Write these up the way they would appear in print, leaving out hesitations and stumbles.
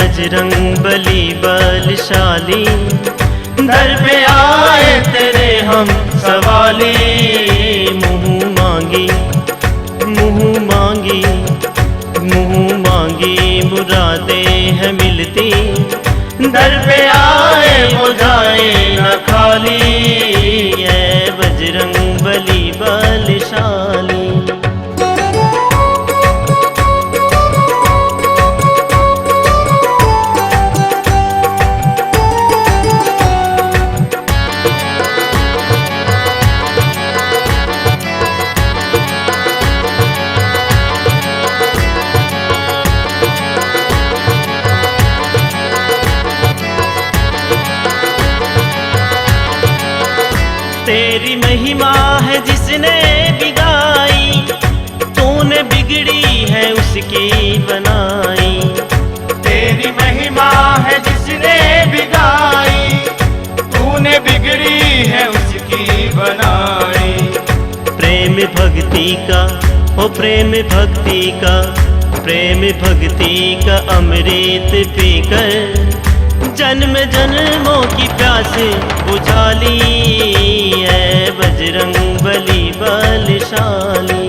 बजरंग बली बलशाली, दर पे आए तेरे हम सवाली। मुँह मांगी मुँह मांगी मुँह मांगी मुरादें हैं मिलती, दर पे आए वो जाए न खाली। ऐ बजरंग बली बलशाली। तेरी महिमा है जिसने बिगाई, तूने बिगड़ी है उसकी बनाई। तेरी महिमा है जिसने बिगाई, तूने बिगड़ी है उसकी बनाई। प्रेम भक्ति का ओ प्रेम भक्ति का, प्रेम भक्ति का अमृत पीकर जन्म जन्मों की प्यास बुझा ली। ऐ बजरंग बली बलशाली।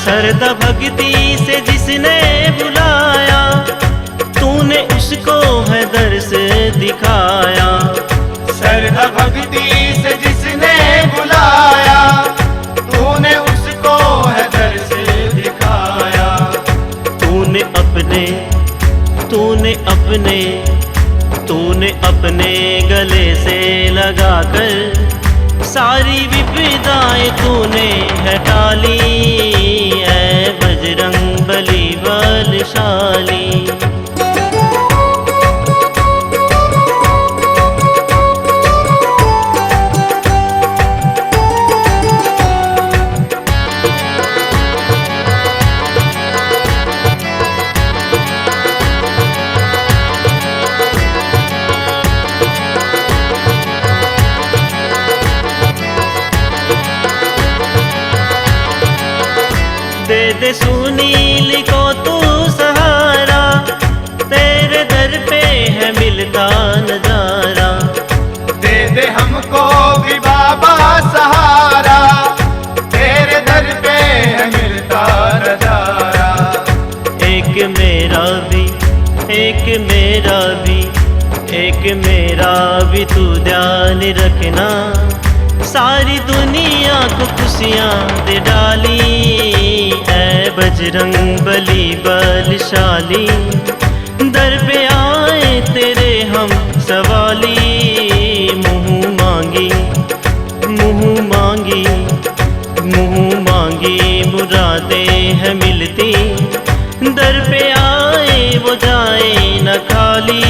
श्रद्धा भक्ति से जिसने बुलाया, तूने उसको है दर्श दिखाया। श्रद्धा भक्ति से जिसने बुलाया, तूने उसको है दर्श दिखाया। तूने अपने गले से लगाकर सारी विपदाएं तूने है टाली। ऐ बजरंग बली बलशाली। दे दे सुनील को तू सहारा, तेरे दर पे है मिलता नजारा। दे दे हमको भी बाबा सहारा, तेरे दर पे है मिलता नजारा। एक मेरा भी तू ध्यान रखना, सारी दुनिया को खुशियाँ दे डाली। ऐ बजरंग बली बलशाली, दर पे आए तेरे हम सवाली। मुँह मांगी मुँह मांगी मुँह मांगी मुरादें हैं मिलती, दर पे आए वो जाए न खाली।